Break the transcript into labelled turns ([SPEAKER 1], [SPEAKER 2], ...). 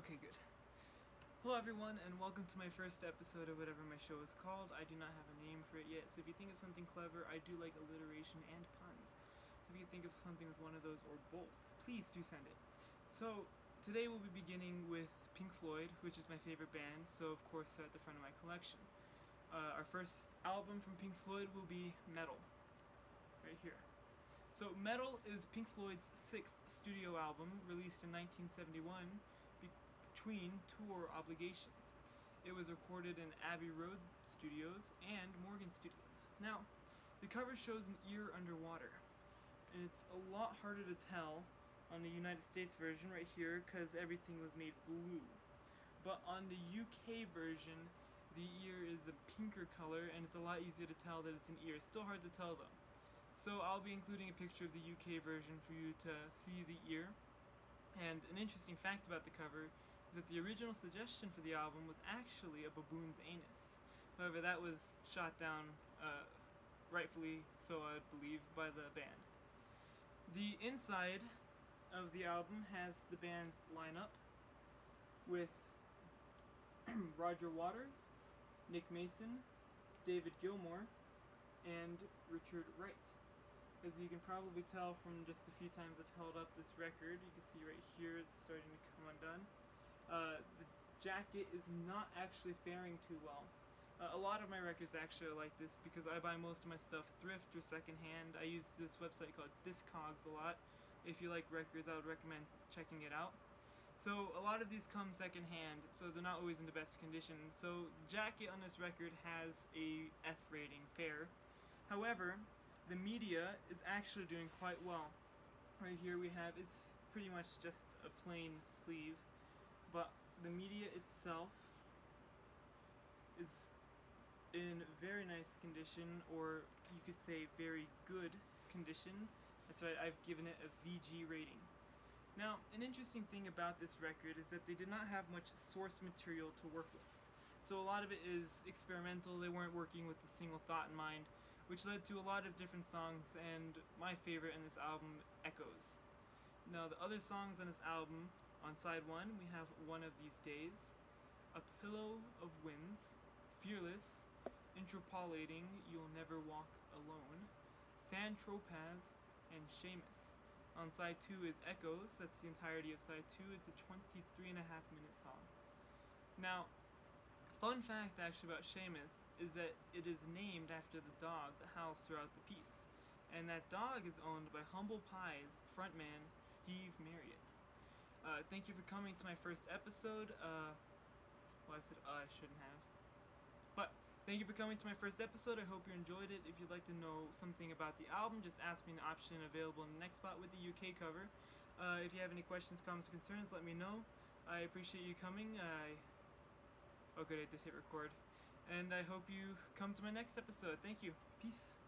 [SPEAKER 1] Okay, good. Hello everyone, and welcome to my first episode of whatever my show is called. I do not have a name for it yet, so if you think of something clever, I do like alliteration and puns. So if you think of something with one of those or both, please do send it. So today we'll be beginning with Pink Floyd, which is my favorite band, so of course they're at the front of my collection. Our first album from Pink Floyd will be Meddle, right here. So Meddle is Pink Floyd's sixth studio album, released in 1971 between tour obligations. It was recorded in Abbey Road Studios and Morgan Studios. Now, the cover shows an ear underwater, and it's a lot harder to tell on the United States version right here because everything was made blue. But on the UK version, the ear is a pinker color, and it's a lot easier to tell that it's an ear. It's still hard to tell though. So I'll be including a picture of the UK version for you to see the ear. And an interesting fact about the cover is that the original suggestion for the album was actually a baboon's anus. However, that was shot down, rightfully so I believe, by the band. The inside of the album has the band's lineup with Roger Waters, Nick Mason, David Gilmour, and Richard Wright. As you can probably tell from just a few times I've held up this record, you can see right here it's starting to come undone. The jacket is not actually faring too well. A lot of my records actually are like this because I buy most of my stuff thrift or secondhand. I use this website called Discogs a lot. If you like records, I would recommend checking it out. So a lot of these come secondhand, so they're not always in the best condition. So the jacket on this record has a F rating, fair. However, the media is actually doing quite well. Right here we have, it's pretty much just a plain sleeve, but the media itself is in very nice condition, or you could say very good condition. That's why I've given it a VG rating. Now, an interesting thing about this record is that they did not have much source material to work with. So a lot of it is experimental. They weren't working with a single thought in mind, which led to a lot of different songs, and my favorite in this album, Echoes. Now, the other songs on this album, on side 1, we have One of These Days, A Pillow of Winds, Fearless, Interpolating, You'll Never Walk Alone, Sand Tropaz, and Seamus. On side 2 is Echoes, that's the entirety of side 2, it's a 23.5-minute song. Now, fun fact actually about Seamus is that it is named after the dog that howls throughout the piece, and that dog is owned by Humble Pie's frontman Steve Marriott. Thank you for coming to my first episode. I said I shouldn't have. But thank you for coming to my first episode. I hope you enjoyed it. If you'd like to know something about the album, just ask me an option available in the next spot with the UK cover. If you have any questions, comments, or concerns, let me know. I appreciate you coming. Oh good, I just hit record. And I hope you come to my next episode. Thank you. Peace.